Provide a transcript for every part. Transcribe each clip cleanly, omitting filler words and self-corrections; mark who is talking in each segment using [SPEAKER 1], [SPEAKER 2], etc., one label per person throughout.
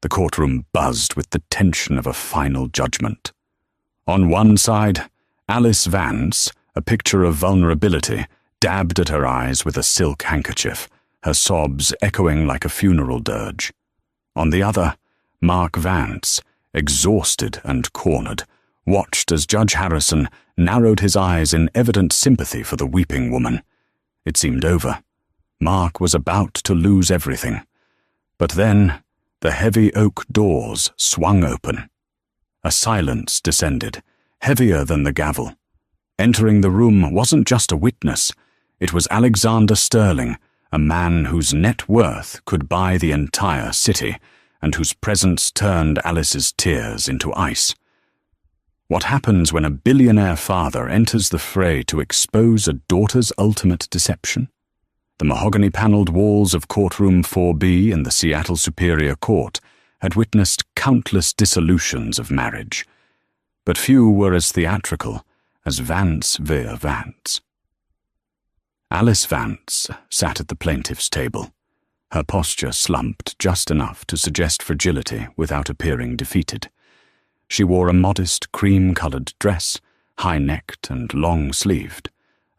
[SPEAKER 1] The courtroom buzzed with the tension of a final judgment. On one side, Alice Vance, a picture of vulnerability, dabbed at her eyes with a silk handkerchief, her sobs echoing like a funeral dirge. On the other, Mark Vance, exhausted and cornered, watched as Judge Harrison narrowed his eyes in evident sympathy for the weeping woman. It seemed over. Mark was about to lose everything. But then, the heavy oak doors swung open. A silence descended, heavier than the gavel. Entering the room wasn't just a witness. It was Alexander Sterling, a man whose net worth could buy the entire city, and whose presence turned Alice's tears into ice. What happens when a billionaire father enters the fray to expose a daughter's ultimate deception? The mahogany-paneled walls of Courtroom 4B in the Seattle Superior Court had witnessed countless dissolutions of marriage, but few were as theatrical as Vance Vere Vance. Alice Vance sat at the plaintiff's table, her posture slumped just enough to suggest fragility without appearing defeated. She wore a modest cream-colored dress, high-necked and long-sleeved,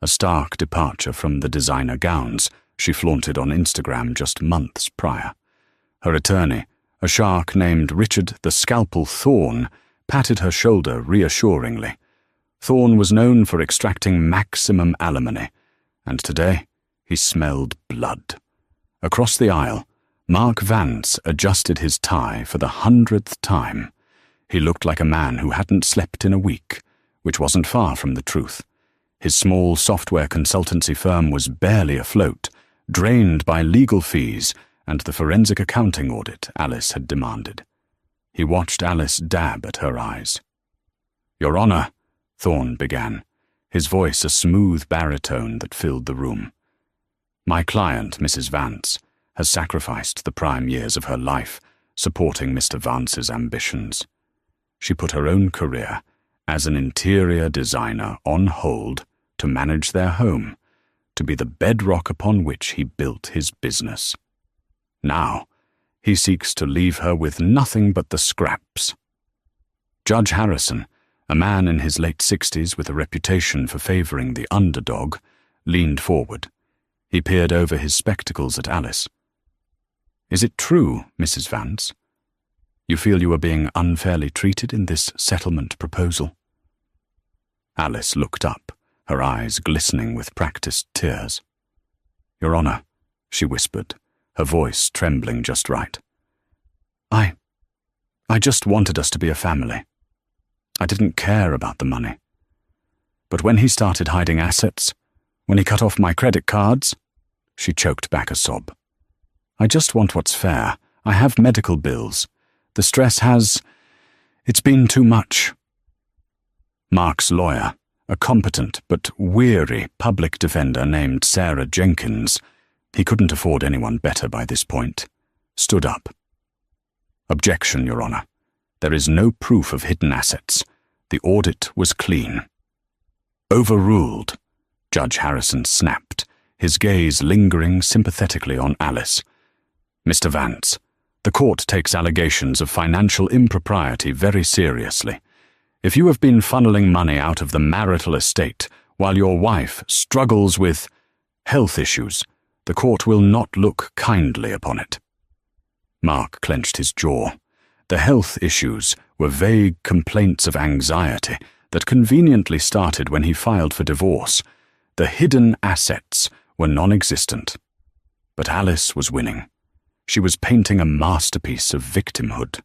[SPEAKER 1] a stark departure from the designer gowns she flaunted on Instagram just months prior. Her attorney, a shark named Richard the Scalpel Thorne, patted her shoulder reassuringly. Thorne was known for extracting maximum alimony, and today he smelled blood. Across the aisle, Mark Vance adjusted his tie for the 100th time. He looked like a man who hadn't slept in a week, which wasn't far from the truth. His small software consultancy firm was barely afloat, drained by legal fees and the forensic accounting audit Alice had demanded. He watched Alice dab at her eyes. "Your Honor," Thorne began, his voice a smooth baritone that filled the room. "My client, Mrs. Vance, has sacrificed the prime years of her life supporting Mr. Vance's ambitions. She put her own career as an interior designer on hold to manage their home, to be the bedrock upon which he built his business. Now, he seeks to leave her with nothing but the scraps." Judge Harrison, a man in his late 60s with a reputation for favoring the underdog, leaned forward. He peered over his spectacles at Alice. "Is it true, Mrs. Vance? You feel you are being unfairly treated in this settlement proposal?" Alice looked up, her eyes glistening with practiced tears. "Your Honor," she whispered, her voice trembling just right. I just wanted us to be a family. I didn't care about the money. But when he started hiding assets, when he cut off my credit cards," she choked back a sob. "I just want what's fair. I have medical bills. The stress it's been too much." Mark's lawyer, a competent but weary public defender named Sarah Jenkins, he couldn't afford anyone better by this point, stood up. "Objection, Your Honor. There is no proof of hidden assets. The audit was clean." "Overruled," Judge Harrison snapped, his gaze lingering sympathetically on Alice. "Mr. Vance, the court takes allegations of financial impropriety very seriously. If you have been funneling money out of the marital estate while your wife struggles with health issues, the court will not look kindly upon it." Mark clenched his jaw. The health issues were vague complaints of anxiety that conveniently started when he filed for divorce. The hidden assets were non-existent. But Alice was winning. She was painting a masterpiece of victimhood.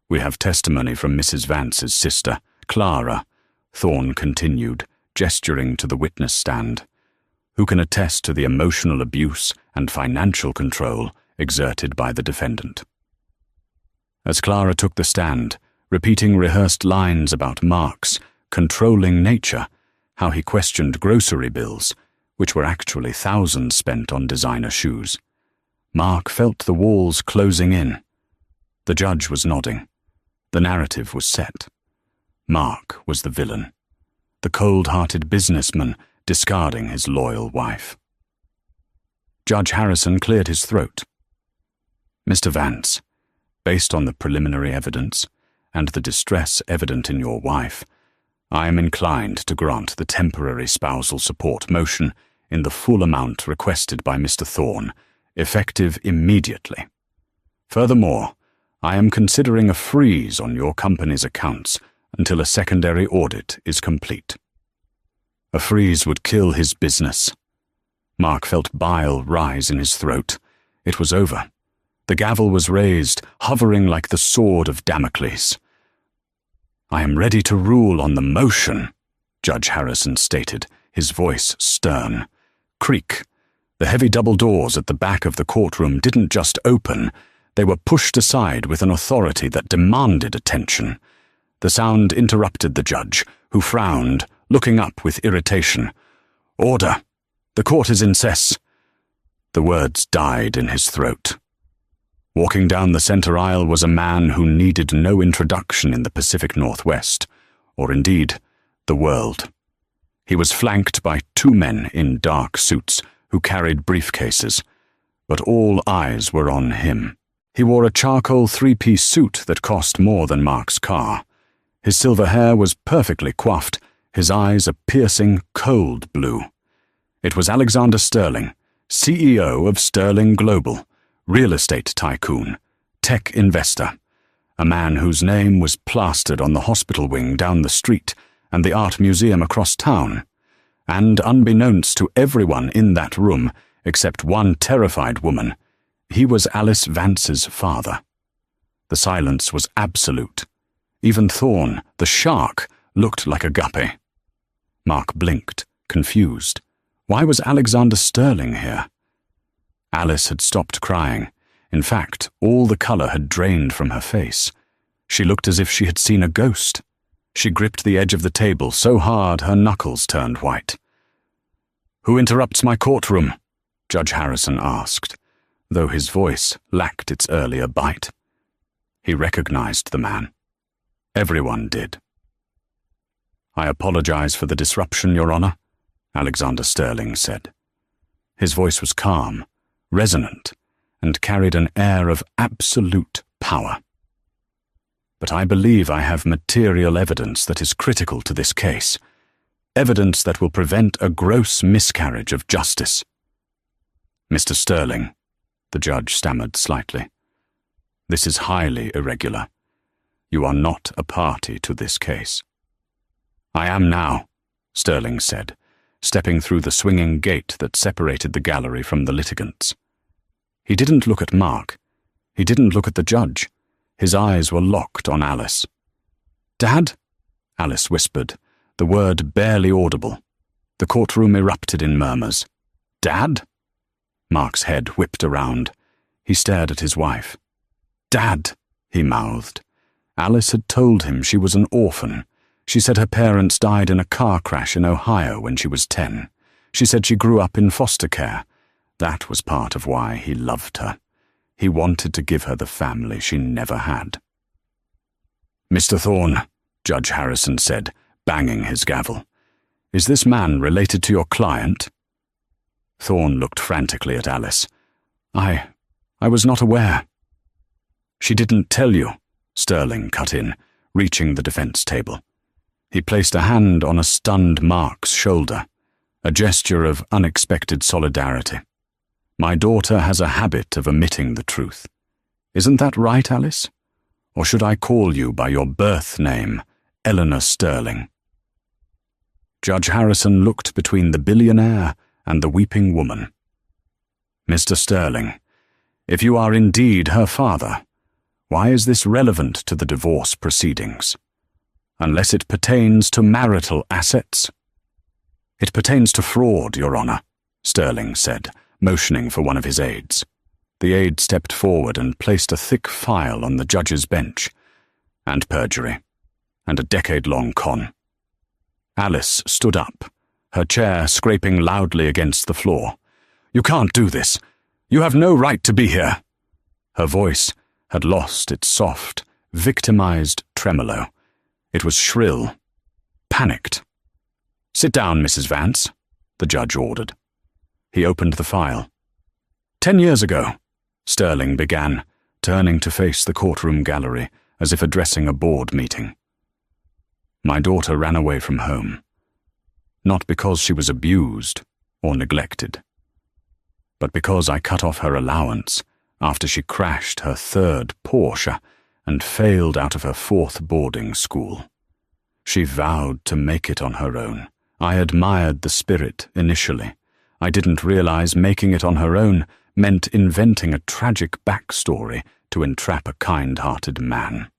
[SPEAKER 1] "We have testimony from Mrs. Vance's sister, Clara," Thorne continued, gesturing to the witness stand, "who can attest to the emotional abuse and financial control exerted by the defendant." As Clara took the stand, repeating rehearsed lines about Mark's controlling nature, how he questioned grocery bills, which were actually thousands spent on designer shoes, Mark felt the walls closing in. The judge was nodding. The narrative was set. Mark was the villain, the cold-hearted businessman discarding his loyal wife. Judge Harrison cleared his throat. "Mr. Vance, based on the preliminary evidence and the distress evident in your wife, I am inclined to grant the temporary spousal support motion in the full amount requested by Mr. Thorne, effective immediately. Furthermore, I am considering a freeze on your company's accounts until a secondary audit is complete. A freeze would kill his business. Mark felt bile rise in his throat. It was over. The gavel was raised, hovering like the sword of Damocles. I am ready to rule on the motion, Judge Harrison stated, his voice stern. Creak. The heavy double doors at the back of the courtroom didn't just open, they were pushed aside with an authority that demanded attention. The sound interrupted the judge, who frowned, looking up with irritation. Order! The court is in sess. The words died in his throat. Walking down the center aisle was a man who needed no introduction in the Pacific Northwest, or indeed, the world. He was flanked by two men in dark suits who carried briefcases, but all eyes were on him. He wore a charcoal three-piece suit that cost more than Mark's car. His silver hair was perfectly coiffed, his eyes a piercing, cold blue. It was Alexander Sterling, CEO of Sterling Global, real estate tycoon, tech investor, a man whose name was plastered on the hospital wing down the street and the art museum across town. And unbeknownst to everyone in that room, except one terrified woman, he was Alice Vance's father. The silence was absolute. Even Thorne, the shark, looked like a guppy. Mark blinked, confused. Why was Alexander Sterling here? Alice had stopped crying. In fact, all the color had drained from her face. She looked as if she had seen a ghost. She gripped the edge of the table so hard her knuckles turned white. "Who interrupts my courtroom?" Judge Harrison asked, though his voice lacked its earlier bite. He recognized the man. Everyone did. "I apologize for the disruption, Your Honor," Alexander Sterling said. His voice was calm, resonant, and carried an air of absolute power. "But I believe I have material evidence that is critical to this case, evidence that will prevent a gross miscarriage of justice." "Mr. Sterling," the judge stammered slightly, "this is highly irregular. You are not a party to this case." "I am now," Sterling said, stepping through the swinging gate that separated the gallery from the litigants. He didn't look at Mark. He didn't look at the judge. His eyes were locked on Alice. "Dad?" Alice whispered, the word barely audible. The courtroom erupted in murmurs. "Dad?" Mark's head whipped around. He stared at his wife. "Dad," he mouthed. Alice had told him she was an orphan. She said her parents died in a car crash in Ohio when she was 10. She said she grew up in foster care. That was part of why he loved her. He wanted to give her the family she never had. "Mr. Thorne," Judge Harrison said, banging his gavel, "is this man related to your client?" Thorne looked frantically at Alice. I was not aware." "She didn't tell you," Sterling cut in, reaching the defense table. He placed a hand on a stunned Mark's shoulder, a gesture of unexpected solidarity. "My daughter has a habit of omitting the truth. Isn't that right, Alice? Or should I call you by your birth name, Eleanor Sterling?" Judge Harrison looked between the billionaire and the weeping woman. "Mr. Sterling, if you are indeed her father, why is this relevant to the divorce proceedings? Unless it pertains to marital assets." "It pertains to fraud, Your Honor," Sterling said, motioning for one of his aides. The aide stepped forward and placed a thick file on the judge's bench. "And perjury. And a decade-long con." Alice stood up, her chair scraping loudly against the floor. "You can't do this. You have no right to be here." Her voice had lost its soft, victimized tremolo. It was shrill, panicked. "Sit down, Mrs. Vance," the judge ordered. He opened the file. 10 years ago," Sterling began, turning to face the courtroom gallery as if addressing a board meeting. My daughter ran away from home, not because she was abused or neglected, but because I cut off her allowance after she crashed her third Porsche and failed out of her fourth boarding school. She vowed to make it on her own. I admired the spirit initially. I didn't realize making it on her own meant inventing a tragic backstory to entrap a kind-hearted man.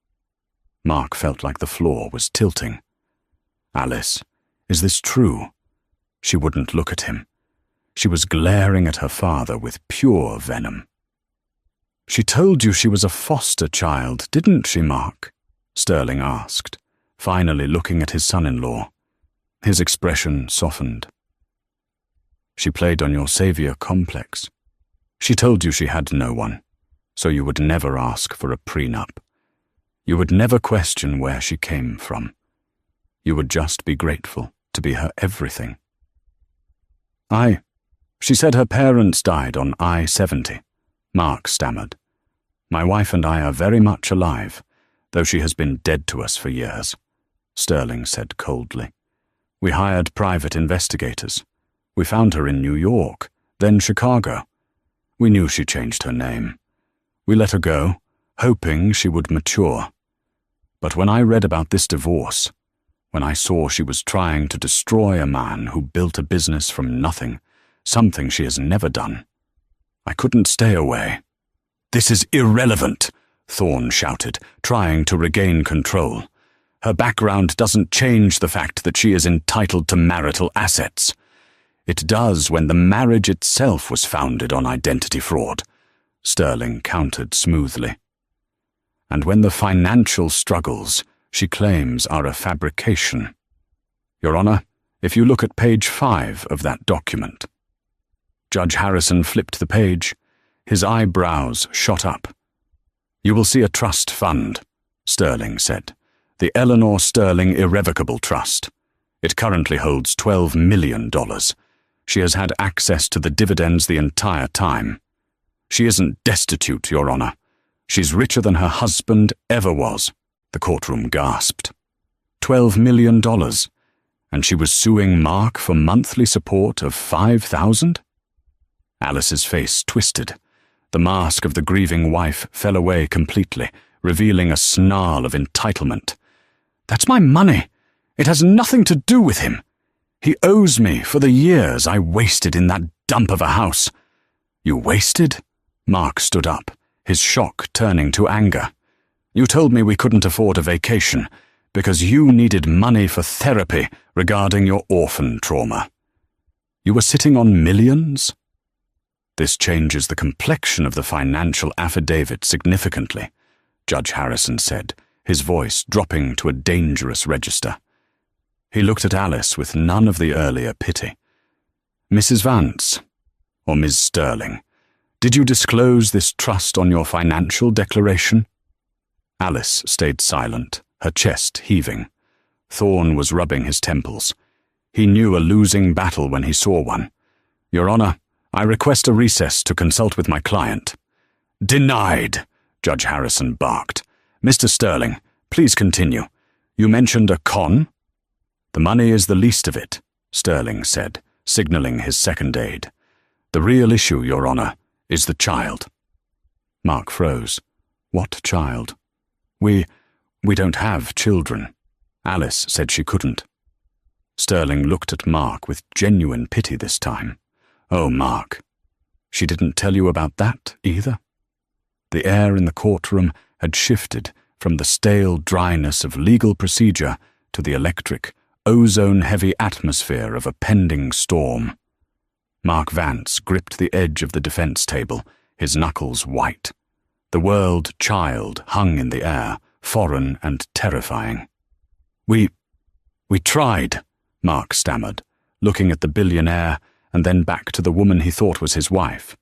[SPEAKER 1] Mark felt like the floor was tilting. Alice, is this true? She wouldn't look at him. She was glaring at her father with pure venom. She told you she was a foster child, didn't she, Mark? Sterling asked, finally looking at his son-in-law. His expression softened. She played on your savior complex. She told you she had no one, so you would never ask for a prenup. You would never question where she came from. You would just be grateful to be her everything. She said her parents died on I-70, Mark stammered. My wife and I are very much alive, though she has been dead to us for years, Sterling said coldly. We hired private investigators. We found her in New York, then Chicago. We knew she changed her name. We let her go, hoping she would mature. But when I read about this divorce, when I saw she was trying to destroy a man who built a business from nothing, something she has never done, I couldn't stay away. This is irrelevant, Thorne shouted, trying to regain control. Her background doesn't change the fact that she is entitled to marital assets. It does when the marriage itself was founded on identity fraud, Sterling countered smoothly. And when the financial struggles she claims are a fabrication. Your Honor, if you look at page 5 of that document. Judge Harrison flipped the page. His eyebrows shot up. You will see a trust fund, Sterling said. The Eleanor Sterling Irrevocable Trust. It currently holds $12 million. She has had access to the dividends the entire time. She isn't destitute, Your Honor. She's richer than her husband ever was, the courtroom gasped. $12 million, and she was suing Mark for monthly support of $5,000? Alice's face twisted. The mask of the grieving wife fell away completely, revealing a snarl of entitlement. That's my money. It has nothing to do with him. He owes me for the years I wasted in that dump of a house. You wasted? Mark stood up, his shock turning to anger. You told me we couldn't afford a vacation because you needed money for therapy regarding your orphan trauma. You were sitting on millions? This changes the complexion of the financial affidavit significantly, Judge Harrison said, his voice dropping to a dangerous register. He looked at Alice with none of the earlier pity. Mrs. Vance, or Ms. Sterling, did you disclose this trust on your financial declaration? Alice stayed silent, her chest heaving. Thorne was rubbing his temples. He knew a losing battle when he saw one. Your Honor, I request a recess to consult with my client. Denied, Judge Harrison barked. Mr. Sterling, please continue. You mentioned a con? The money is the least of it, Sterling said, signaling his second aide. The real issue, Your Honor, is the child. Mark froze. What child? We don't have children. Alice said she couldn't. Sterling looked at Mark with genuine pity this time. Oh, Mark. She didn't tell you about that either? The air in the courtroom had shifted from the stale dryness of legal procedure to the electric, ozone-heavy atmosphere of a pending storm. Mark Vance gripped the edge of the defense table, his knuckles white. The word child hung in the air, foreign and terrifying. We tried, Mark stammered, looking at the billionaire and then back to the woman he thought was his wife.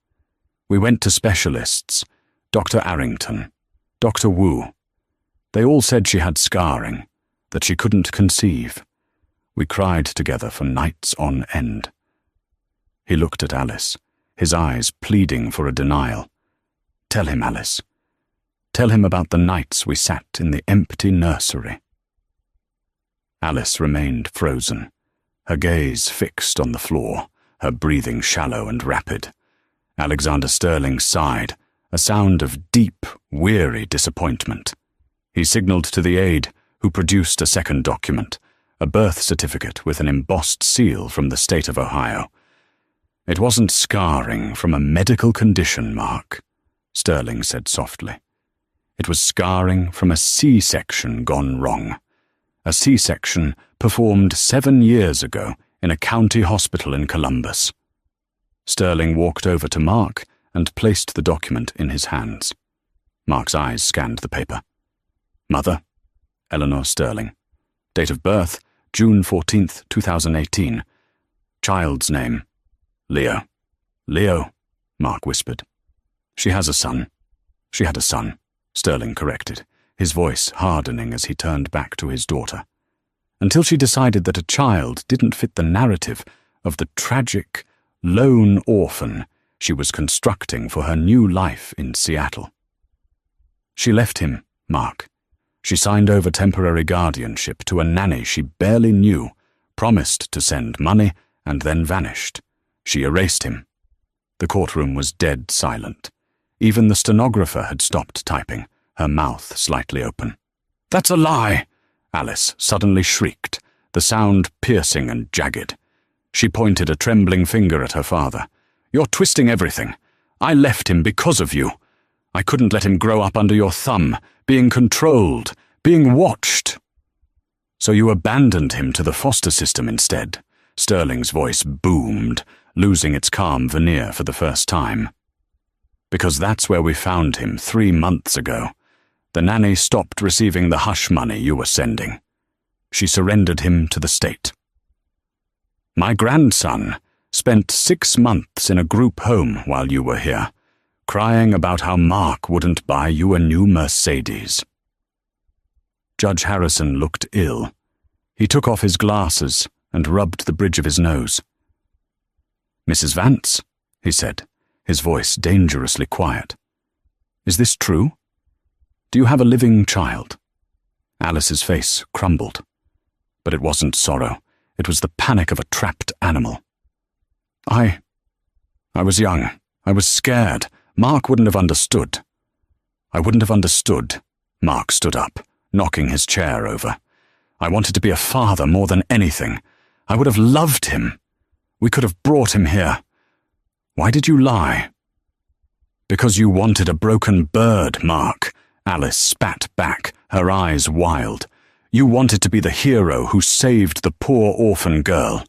[SPEAKER 1] We went to specialists, Dr. Arrington, Dr. Wu. They all said she had scarring, that she couldn't conceive. We cried together for nights on end. He looked at Alice, his eyes pleading for a denial. Tell him, Alice. Tell him about the nights we sat in the empty nursery. Alice remained frozen, her gaze fixed on the floor, her breathing shallow and rapid. Alexander Sterling sighed, a sound of deep, weary disappointment. He signalled to the aide, who produced a second document, a birth certificate with an embossed seal from the state of Ohio. "It wasn't scarring from a medical condition, Mark," Sterling said softly. "It was scarring from a C-section gone wrong. A C-section performed 7 years ago in a county hospital in Columbus." Sterling walked over to Mark and placed the document in his hands. Mark's eyes scanned the paper. "Mother, Eleanor Sterling. Date of birth, June 14th, 2018. Child's name, Leo." "Leo," Mark whispered. "She has a son." "She had a son," Sterling corrected, his voice hardening as he turned back to his daughter. Until she decided that a child didn't fit the narrative of the tragic, lone orphan she was constructing for her new life in Seattle. "She left him, Mark. She signed over temporary guardianship to a nanny she barely knew, promised to send money, and then vanished. She erased him." The courtroom was dead silent. Even the stenographer had stopped typing, her mouth slightly open. "That's a lie!" Alice suddenly shrieked, the sound piercing and jagged. She pointed a trembling finger at her father. "You're twisting everything. I left him because of you. I couldn't let him grow up under your thumb, being controlled, being watched." "So you abandoned him to the foster system instead?" Sterling's voice boomed, losing its calm veneer for the first time. "Because that's where we found him 3 months ago. The nanny stopped receiving the hush money you were sending. She surrendered him to the state. My grandson spent 6 months in a group home while you were here, crying about how Mark wouldn't buy you a new Mercedes." Judge Harrison looked ill. He took off his glasses and rubbed the bridge of his nose. "Mrs. Vance," he said, his voice dangerously quiet. "Is this true? Do you have a living child?" Alice's face crumbled. But it wasn't sorrow. It was the panic of a trapped animal. I was young. I was scared. Mark wouldn't have understood." "I wouldn't have understood." Mark stood up, knocking his chair over. "I wanted to be a father more than anything. I would have loved him. We could have brought him here. Why did you lie?" "Because you wanted a broken bird, Mark," Alice spat back, her eyes wild. "You wanted to be the hero who saved the poor orphan girl.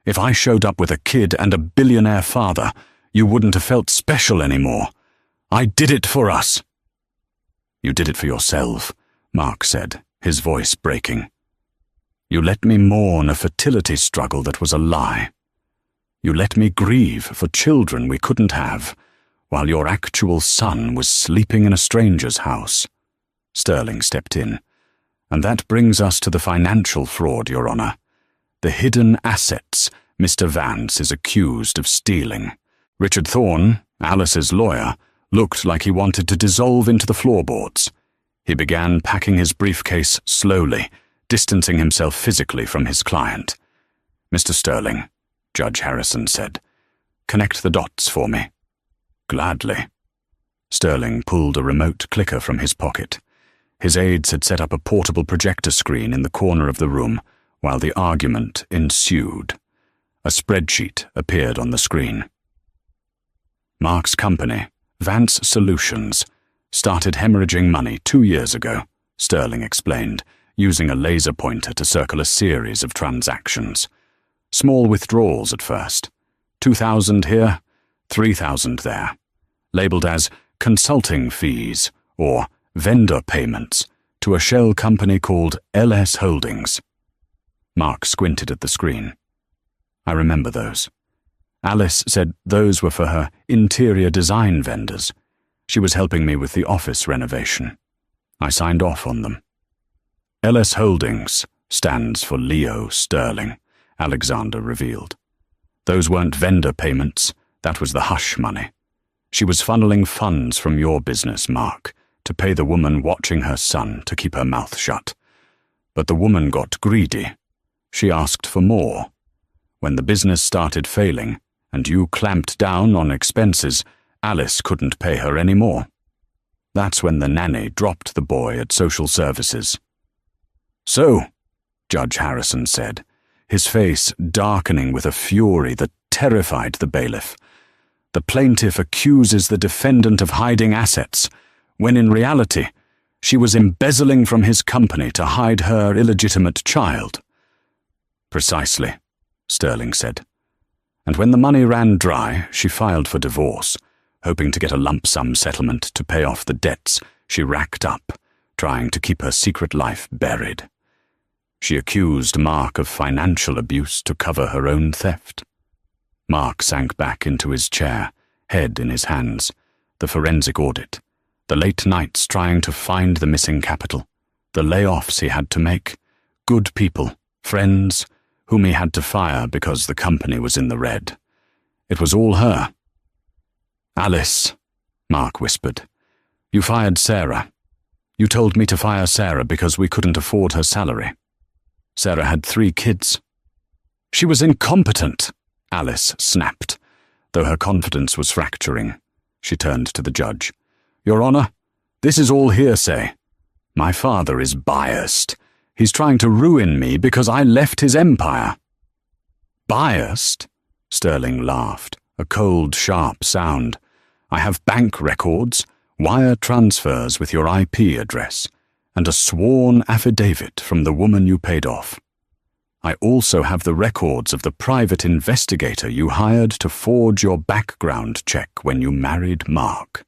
[SPEAKER 1] If I showed up with a kid and a billionaire father, you wouldn't have felt special anymore. I did it for us." "You did it for yourself," Mark said, his voice breaking. "You let me mourn a fertility struggle that was a lie. You let me grieve for children we couldn't have, while your actual son was sleeping in a stranger's house." Sterling stepped in. "And that brings us to the financial fraud, Your Honor. The hidden assets Mr. Vance is accused of stealing. Richard Thorne, Alice's lawyer, looked like he wanted to dissolve into the floorboards. He began packing his briefcase slowly, distancing himself physically from his client. "Mr. Sterling," Judge Harrison said, "connect the dots for me." "Gladly." Sterling pulled a remote clicker from his pocket. His aides had set up a portable projector screen in the corner of the room while the argument ensued. A spreadsheet appeared on the screen. Mark's company, Vance Solutions, started hemorrhaging money 2 years ago, Sterling explained, using a laser pointer to circle a series of transactions. Small withdrawals at first. 2,000 here, 3,000 there. Labeled as consulting fees or vendor payments to a shell company called LS Holdings. Mark squinted at the screen. "I remember those. Alice said those were for her interior design vendors. She was helping me with the office renovation. I signed off on them." "LS Holdings stands for Leo Sterling," Alexander revealed. "Those weren't vendor payments, that was the hush money. She was funneling funds from your business, Mark, to pay the woman watching her son to keep her mouth shut. But the woman got greedy. She asked for more. When the business started failing, and you clamped down on expenses, Alice couldn't pay her any more. That's when the nanny dropped the boy at social services. "So," Judge Harrison said, his face darkening with a fury that terrified the bailiff, "the plaintiff accuses the defendant of hiding assets, when in reality, she was embezzling from his company to hide her illegitimate child." "Precisely," Sterling said. "And when the money ran dry, she filed for divorce, hoping to get a lump sum settlement to pay off the debts she racked up, trying to keep her secret life buried. She accused Mark of financial abuse to cover her own theft." Mark sank back into his chair, head in his hands. The forensic audit, the late nights trying to find the missing capital, the layoffs he had to make, good people, friends, whom he had to fire because the company was in the red. It was all her. "Alice," Mark whispered, "you fired Sarah. You told me to fire Sarah because we couldn't afford her salary. Sarah had 3 kids. She was incompetent," Alice snapped, though her confidence was fracturing. She turned to the judge. "Your Honor, this is all hearsay. My father is biased. He's trying to ruin me because I left his empire." "Biased?" Sterling laughed, a cold, sharp sound. "I have bank records, wire transfers with your IP address, and a sworn affidavit from the woman you paid off. I also have the records of the private investigator you hired to forge your background check when you married Mark."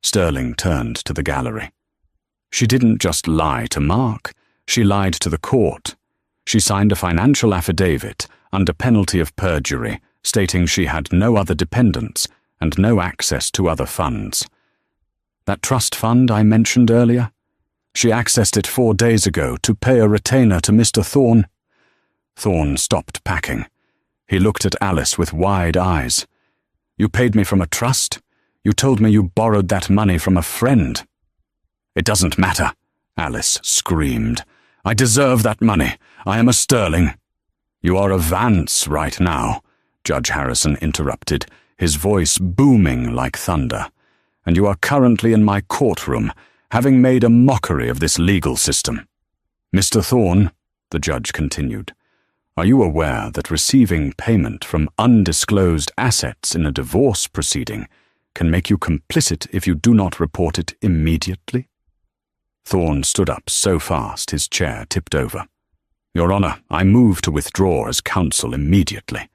[SPEAKER 1] Sterling turned to the gallery. "She didn't just lie to Mark. She lied to the court. She signed a financial affidavit under penalty of perjury, stating she had no other dependents and no access to other funds. That trust fund I mentioned earlier? She accessed it 4 days ago to pay a retainer to Mr. Thorne." Thorne stopped packing. He looked at Alice with wide eyes. "You paid me from a trust? You told me you borrowed that money from a friend." "It doesn't matter," Alice screamed. "I deserve that money. I am a Sterling." "You are a Vance right now," Judge Harrison interrupted, his voice booming like thunder. "And you are currently in my courtroom, having made a mockery of this legal system. Mr. Thorne," the judge continued, "are you aware that receiving payment from undisclosed assets in a divorce proceeding can make you complicit if you do not report it immediately?" Thorne stood up so fast his chair tipped over. "Your Honor, I move to withdraw as counsel immediately.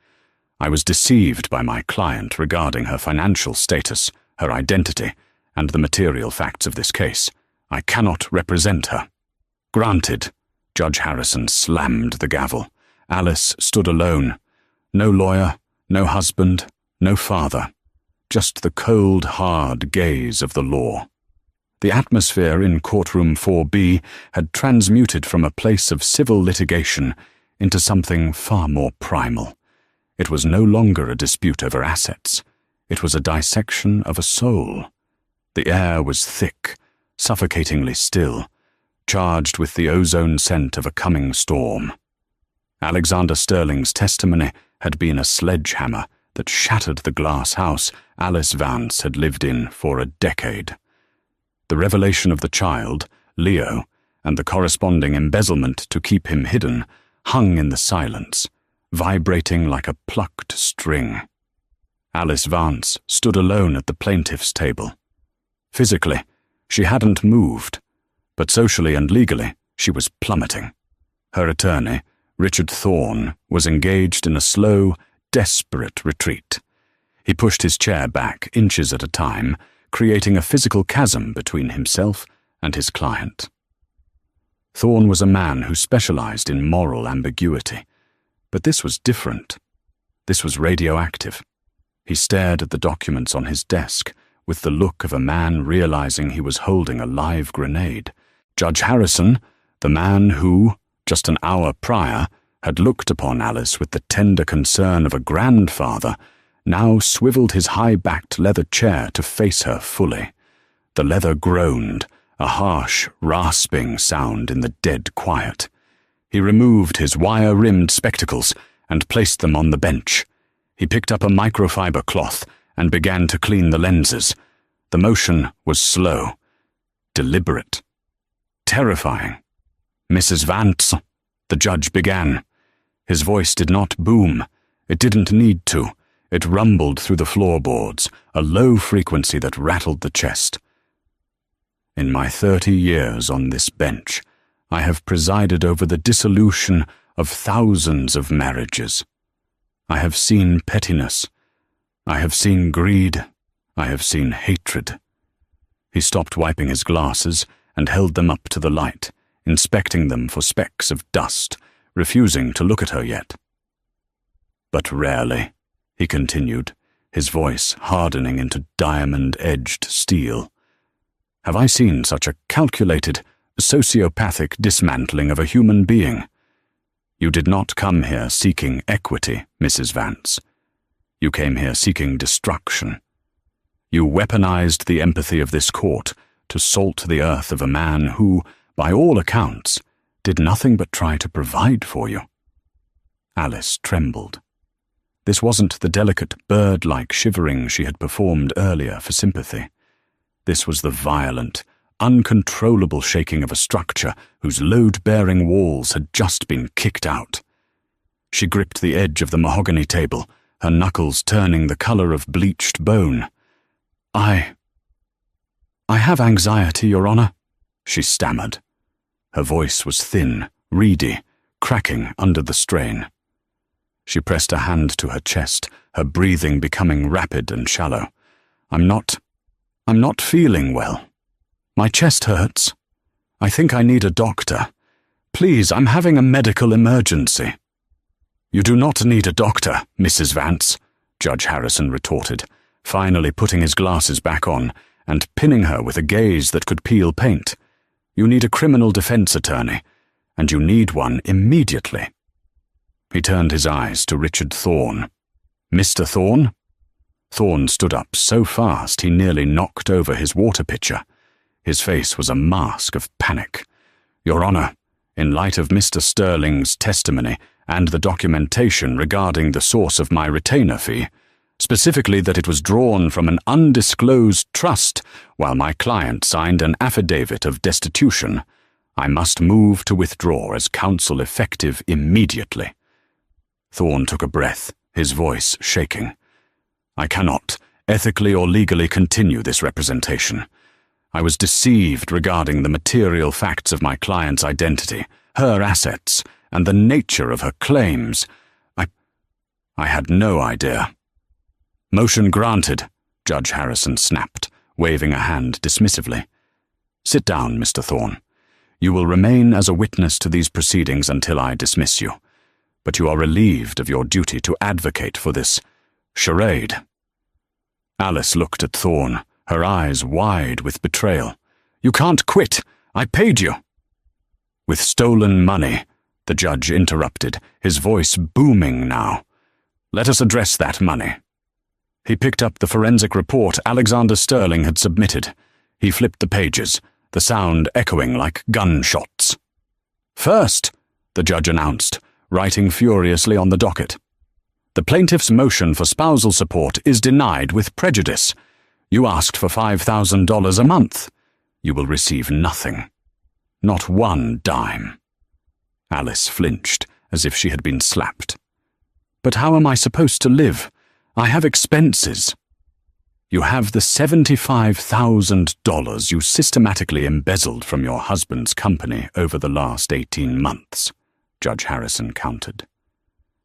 [SPEAKER 1] I was deceived by my client regarding her financial status, her identity, and the material facts of this case. I cannot represent her." "Granted." Judge Harrison slammed the gavel. Alice stood alone. No lawyer, no husband, no father. Just the cold, hard gaze of the law. The atmosphere in Courtroom 4B had transmuted from a place of civil litigation into something far more primal. It was no longer a dispute over assets. It was a dissection of a soul. The air was thick, suffocatingly still, charged with the ozone scent of a coming storm. Alexander Sterling's testimony had been a sledgehammer that shattered the glass house Alice Vance had lived in for a decade. The revelation of the child, Leo, and the corresponding embezzlement to keep him hidden hung in the silence, vibrating like a plucked string. Alice Vance stood alone at the plaintiff's table. Physically, she hadn't moved, but socially and legally, she was plummeting. Her attorney, Richard Thorne, was engaged in a slow, desperate retreat. He pushed his chair back inches at a time, creating a physical chasm between himself and his client. Thorne was a man who specialized in moral ambiguity, but this was different. This was radioactive. He stared at the documents on his desk with the look of a man realizing he was holding a live grenade. Judge Harrison, the man who, just an hour prior, had looked upon Alice with the tender concern of a grandfather, now swiveled his high-backed leather chair to face her fully. The leather groaned, a harsh, rasping sound in the dead quiet. He removed his wire-rimmed spectacles and placed them on the bench. He picked up a microfiber cloth and began to clean the lenses. The motion was slow, deliberate, terrifying. "Mrs. Vance," the judge began. His voice did not boom. It didn't need to. It rumbled through the floorboards, a low frequency that rattled the chest. "In my 30 years on this bench, I have presided over the dissolution of thousands of marriages. I have seen pettiness. I have seen greed. I have seen hatred." He stopped wiping his glasses and held them up to the light, inspecting them for specks of dust, refusing to look at her yet. "But rarely," he continued, his voice hardening into diamond-edged steel, "have I seen such a calculated, sociopathic dismantling of a human being. You did not come here seeking equity, Mrs. Vance. You came here seeking destruction. You weaponized the empathy of this court to salt the earth of a man who, by all accounts, did nothing but try to provide for you." Alice trembled. This wasn't the delicate bird-like shivering she had performed earlier for sympathy. This was the violent, uncontrollable shaking of a structure whose load-bearing walls had just been kicked out. She gripped the edge of the mahogany table, her knuckles turning the color of bleached bone. I have anxiety, Your Honor," she stammered. Her voice was thin, reedy, cracking under the strain. She pressed a hand to her chest, her breathing becoming rapid and shallow. I'm not feeling well. My chest hurts. I think I need a doctor. Please, I'm having a medical emergency." "You do not need a doctor, Mrs. Vance," Judge Harrison retorted, finally putting his glasses back on and pinning her with a gaze that could peel paint. "You need a criminal defense attorney, and you need one immediately." He turned his eyes to Richard Thorne. "Mr. Thorne?" Thorne stood up so fast he nearly knocked over his water pitcher. His face was a mask of panic. "Your Honor, in light of Mr. Sterling's testimony and the documentation regarding the source of my retainer fee, specifically that it was drawn from an undisclosed trust while my client signed an affidavit of destitution, I must move to withdraw as counsel effective immediately." Thorne took a breath, his voice shaking. "I cannot, ethically or legally, continue this representation. I was deceived regarding the material facts of my client's identity, her assets, and the nature of her claims. I had no idea." "Motion granted," Judge Harrison snapped, waving a hand dismissively. "Sit down, Mr. Thorne. You will remain as a witness to these proceedings until I dismiss you, but you are relieved of your duty to advocate for this charade." Alice looked at Thorne, her eyes wide with betrayal. "You can't quit. I paid you." "With stolen money," the judge interrupted, his voice booming now. "Let us address that money." He picked up the forensic report Alexander Sterling had submitted. He flipped the pages, the sound echoing like gunshots. "First," the judge announced, writing furiously on the docket, "the plaintiff's motion for spousal support is denied with prejudice. You asked for $5,000 a month. You will receive nothing. Not one dime." Alice flinched, as if she had been slapped. "But how am I supposed to live? I have expenses." "You have the $75,000 you systematically embezzled from your husband's company over the last 18 months, Judge Harrison countered.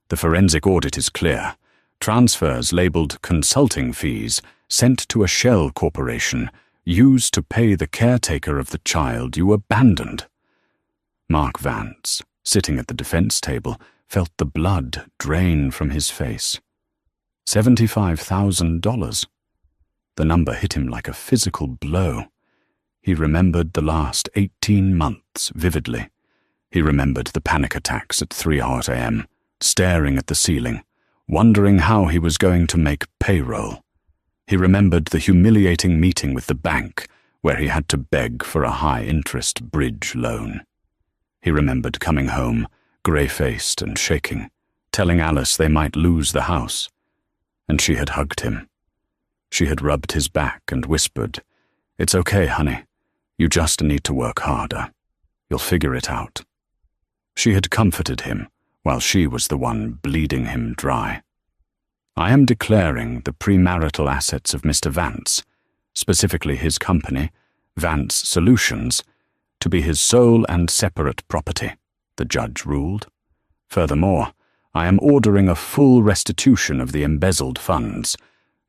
[SPEAKER 1] "The forensic audit is clear. Transfers labeled consulting fees sent to a shell corporation used to pay the caretaker of the child you abandoned." Mark Vance, sitting at the defense table, felt the blood drain from his face. $75,000. The number hit him like a physical blow. He remembered the last 18 months vividly. He remembered the panic attacks at 3:00 a.m., staring at the ceiling, wondering how he was going to make payroll. He remembered the humiliating meeting with the bank, where he had to beg for a high-interest bridge loan. He remembered coming home, grey-faced and shaking, telling Alice they might lose the house, and she had hugged him. She had rubbed his back and whispered, "It's okay, honey. You just need to work harder. You'll figure it out." She had comforted him, while she was the one bleeding him dry. "I am declaring the premarital assets of Mr. Vance, specifically his company, Vance Solutions, to be his sole and separate property," the judge ruled. "Furthermore, I am ordering a full restitution of the embezzled funds.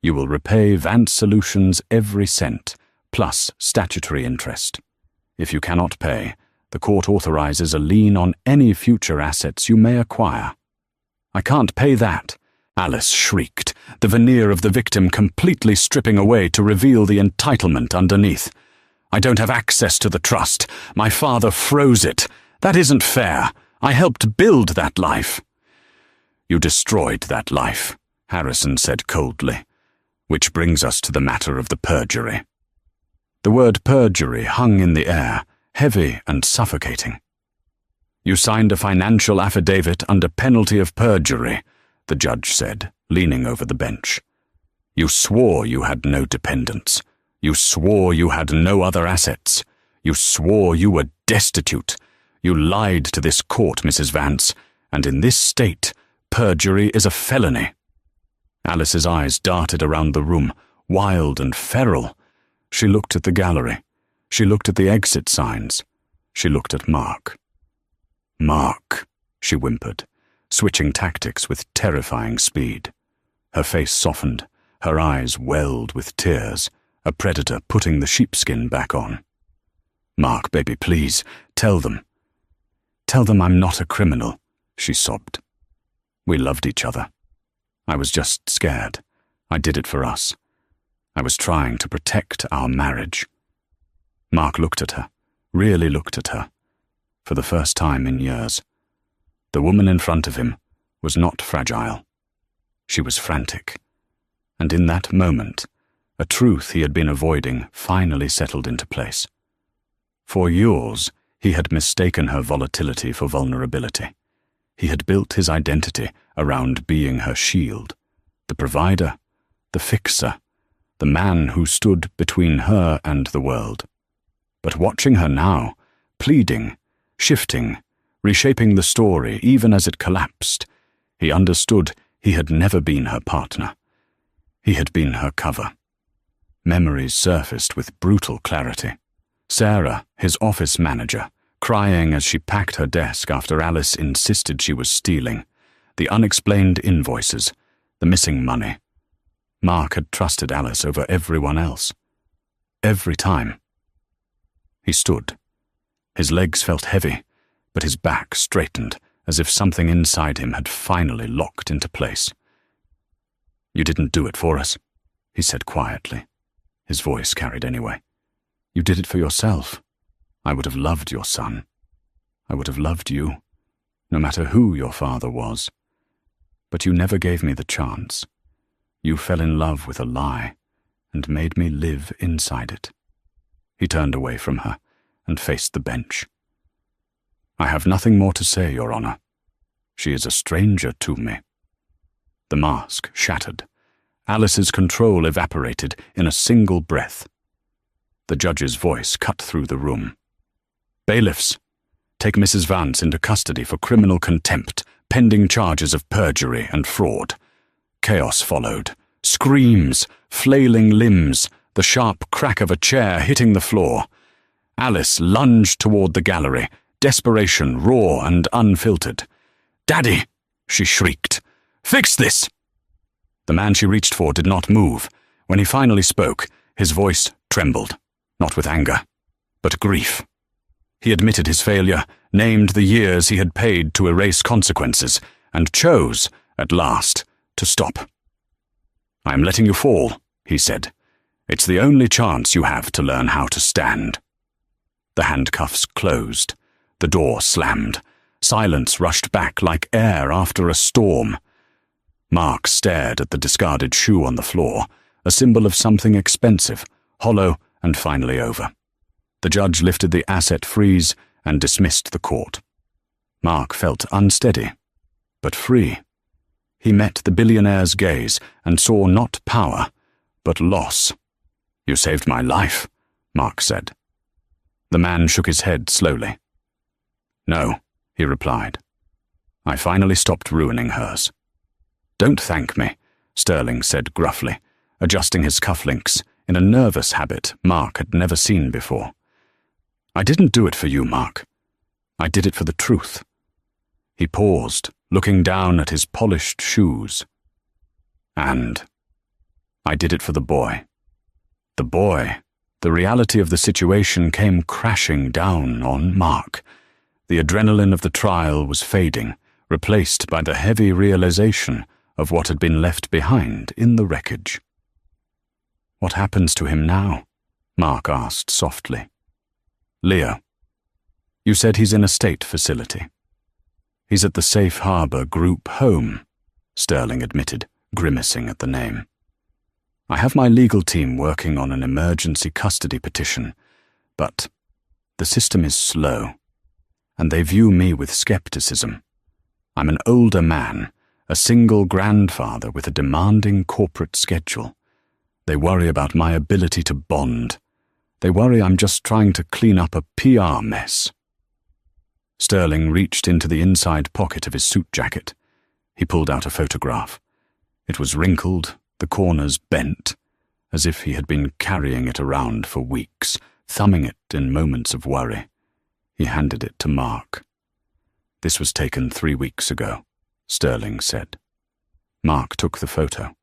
[SPEAKER 1] You will repay Vance Solutions every cent, plus statutory interest. If you cannot pay, the court authorizes a lien on any future assets you may acquire." "I can't pay that," Alice shrieked, the veneer of the victim completely stripping away to reveal the entitlement underneath. "I don't have access to the trust. My father froze it. That isn't fair. I helped build that life." "You destroyed that life," Harrison said coldly. "Which brings us to the matter of the perjury." The word perjury hung in the air, heavy and suffocating. "You signed a financial affidavit under penalty of perjury," the judge said, leaning over the bench. "You swore you had no dependents. You swore you had no other assets. You swore you were destitute. You lied to this court, Mrs. Vance, and in this state, perjury is a felony." Alice's eyes darted around the room, wild and feral. She looked at the gallery. She looked at the exit signs. She looked at Mark. "Mark," she whimpered, switching tactics with terrifying speed. Her face softened, her eyes welled with tears, a predator putting the sheepskin back on. "Mark, baby, please, tell them. Tell them I'm not a criminal," she sobbed. "We loved each other. I was just scared. I did it for us. I was trying to protect our marriage." Mark looked at her, really looked at her, for the first time in years. The woman in front of him was not fragile. She was frantic. And in that moment, a truth he had been avoiding finally settled into place. For years, he had mistaken her volatility for vulnerability. He had built his identity around being her shield, the provider, the fixer, the man who stood between her and the world. But watching her now, pleading, shifting, reshaping the story even as it collapsed, he understood he had never been her partner. He had been her cover. Memories surfaced with brutal clarity. Sarah, his office manager, crying as she packed her desk after Alice insisted she was stealing, the unexplained invoices, the missing money. Mark had trusted Alice over everyone else. Every time. He stood. His legs felt heavy, but his back straightened as if something inside him had finally locked into place. "You didn't do it for us," he said quietly. His voice carried anyway. "You did it for yourself. I would have loved your son. I would have loved you, no matter who your father was. But you never gave me the chance. You fell in love with a lie and made me live inside it." He turned away from her and faced the bench. "I have nothing more to say, Your Honor. She is a stranger to me." The mask shattered. Alice's control evaporated in a single breath. The judge's voice cut through the room. "Bailiffs, take Mrs. Vance into custody for criminal contempt, pending charges of perjury and fraud." Chaos followed. Screams, flailing limbs, the sharp crack of a chair hitting the floor. Alice lunged toward the gallery, desperation raw and unfiltered. "Daddy!" she shrieked. "Fix this!" The man she reached for did not move. When he finally spoke, his voice trembled, not with anger, but grief. He admitted his failure, named the years he had paid to erase consequences, and chose, at last, to stop. "I am letting you fall," he said. "It's the only chance you have to learn how to stand." The handcuffs closed. The door slammed. Silence rushed back like air after a storm. Mark stared at the discarded shoe on the floor, a symbol of something expensive, hollow and finally over. The judge lifted the asset freeze and dismissed the court. Mark felt unsteady, but free. He met the billionaire's gaze and saw not power, but loss. "You saved my life," Mark said. The man shook his head slowly. "No," he replied. "I finally stopped ruining hers." "Don't thank me," Sterling said gruffly, adjusting his cufflinks in a nervous habit Mark had never seen before. "I didn't do it for you, Mark. I did it for the truth." He paused, looking down at his polished shoes. "And I did it for the boy." The boy. The reality of the situation came crashing down on Mark. The adrenaline of the trial was fading, replaced by the heavy realization of what had been left behind in the wreckage. "What happens to him now?" Mark asked softly. "Leo, you said he's in a state facility." "He's at the Safe Harbor Group Home," Sterling admitted, grimacing at the name. "I have my legal team working on an emergency custody petition, but the system is slow, and they view me with skepticism. I'm an older man, a single grandfather with a demanding corporate schedule. They worry about my ability to bond. They worry I'm just trying to clean up a PR mess." Sterling reached into the inside pocket of his suit jacket. He pulled out a photograph. It was wrinkled, the corners bent, as if he had been carrying it around for weeks, thumbing it in moments of worry. He handed it to Mark. "This was taken 3 weeks ago," Sterling said. Mark took the photo.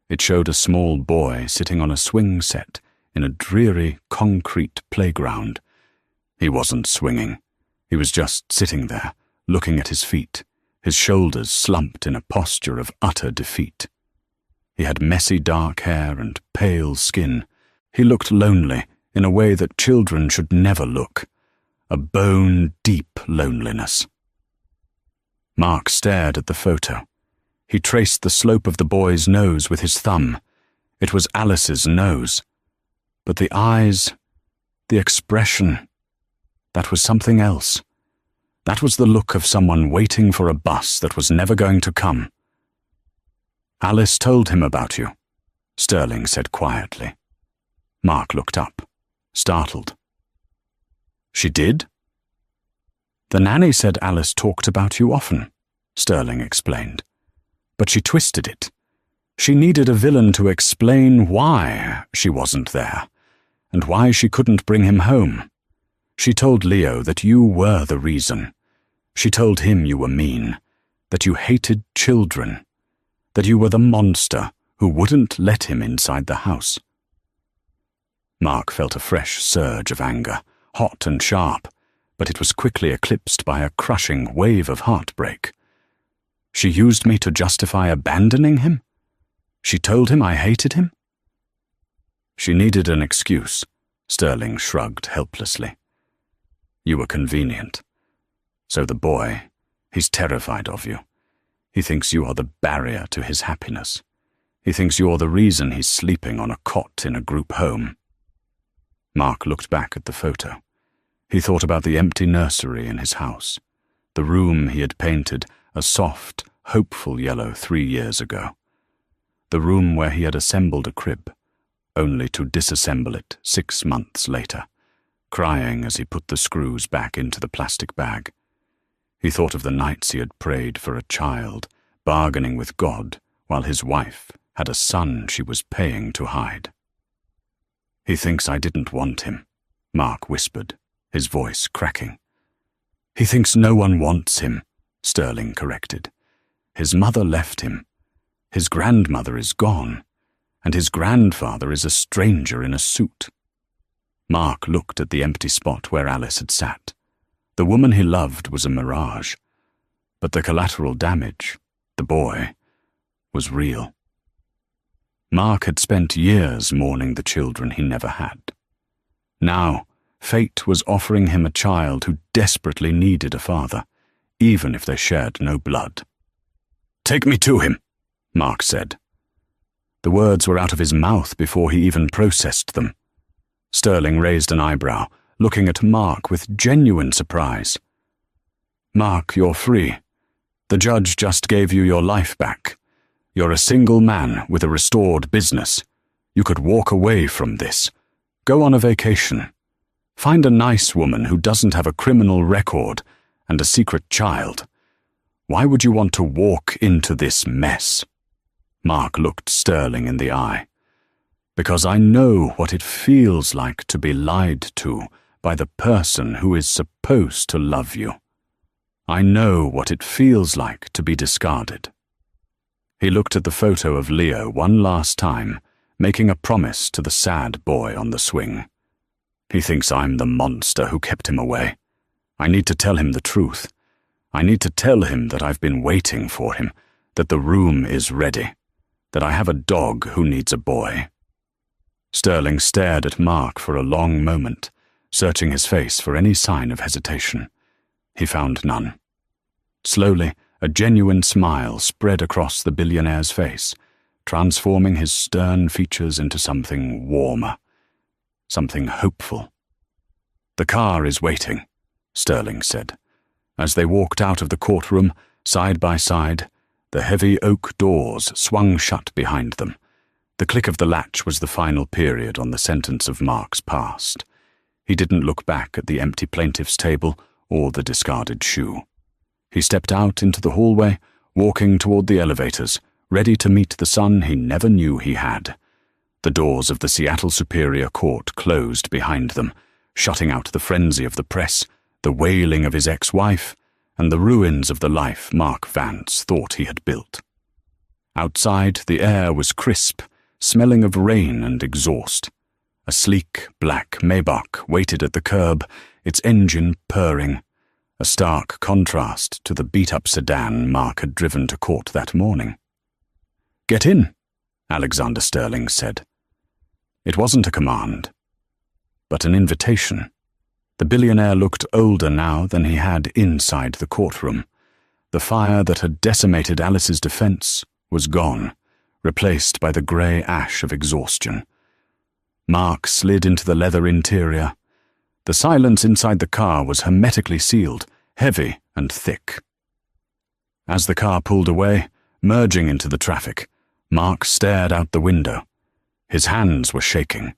[SPEAKER 1] It showed a small boy sitting on a swing set in a dreary concrete playground. He wasn't swinging. He was just sitting there, looking at his feet, his shoulders slumped in a posture of utter defeat. He had messy dark hair and pale skin. He looked lonely in a way that children should never look, a bone-deep loneliness. Mark stared at the photo. He traced the slope of the boy's nose with his thumb. It was Alice's nose. But the eyes, the expression, that was something else. That was the look of someone waiting for a bus that was never going to come. "Alice told him about you," Sterling said quietly. Mark looked up, startled. "She did?" "The nanny said Alice talked about you often," Sterling explained. "But she twisted it. She needed a villain to explain why she wasn't there, and why she couldn't bring him home. She told Leo that you were the reason. She told him you were mean, that you hated children, that you were the monster who wouldn't let him inside the house." Mark felt a fresh surge of anger, hot and sharp, but it was quickly eclipsed by a crushing wave of heartbreak. She used me to justify abandoning him? She told him I hated him? She needed an excuse, Sterling shrugged helplessly. You were convenient. So the boy, he's terrified of you. He thinks you are the barrier to his happiness. He thinks you're the reason he's sleeping on a cot in a group home. Mark looked back at the photo. He thought about the empty nursery in his house, the room he had painted a soft, hopeful yellow 3 years ago, the room where he had assembled a crib, only to disassemble it 6 months later, crying as he put the screws back into the plastic bag. He thought of the nights he had prayed for a child, bargaining with God, while his wife had a son she was paying to hide. He thinks I didn't want him, Mark whispered, his voice cracking. He thinks no one wants him, Sterling corrected. His mother left him. His grandmother is gone, and his grandfather is a stranger in a suit. Mark looked at the empty spot where Alice had sat. The woman he loved was a mirage, but the collateral damage, the boy, was real. Mark had spent years mourning the children he never had. Now, fate was offering him a child who desperately needed a father, even if they shared no blood. "Take me to him," Mark said. The words were out of his mouth before he even processed them. Sterling raised an eyebrow, looking at Mark with genuine surprise. "Mark, you're free. The judge just gave you your life back. You're a single man with a restored business. You could walk away from this. Go on a vacation. Find a nice woman who doesn't have a criminal record and a secret child. Why would you want to walk into this mess?" Mark looked Sterling in the eye. "Because I know what it feels like to be lied to by the person who is supposed to love you. I know what it feels like to be discarded." He looked at the photo of Leo one last time, making a promise to the sad boy on the swing. "He thinks I'm the monster who kept him away. I need to tell him the truth. I need to tell him that I've been waiting for him, that the room is ready, that I have a dog who needs a boy." Sterling stared at Mark for a long moment, searching his face for any sign of hesitation. He found none. Slowly, a genuine smile spread across the billionaire's face, transforming his stern features into something warmer, something hopeful. "The car is waiting," Sterling said. As they walked out of the courtroom, side by side, the heavy oak doors swung shut behind them. The click of the latch was the final period on the sentence of Mark's past. He didn't look back at the empty plaintiff's table or the discarded shoe. He stepped out into the hallway, walking toward the elevators, ready to meet the son he never knew he had. The doors of the Seattle Superior Court closed behind them, shutting out the frenzy of the press, the wailing of his ex-wife, and the ruins of the life Mark Vance thought he had built. Outside, the air was crisp, smelling of rain and exhaust. A sleek, black Maybach waited at the curb, its engine purring, a stark contrast to the beat-up sedan Mark had driven to court that morning. "Get in," Alexander Sterling said. It wasn't a command, but an invitation. The billionaire looked older now than he had inside the courtroom. The fire that had decimated Alice's defense was gone, replaced by the grey ash of exhaustion. Mark slid into the leather interior. The silence inside the car was hermetically sealed, heavy and thick. As the car pulled away, merging into the traffic, Mark stared out the window. His hands were shaking,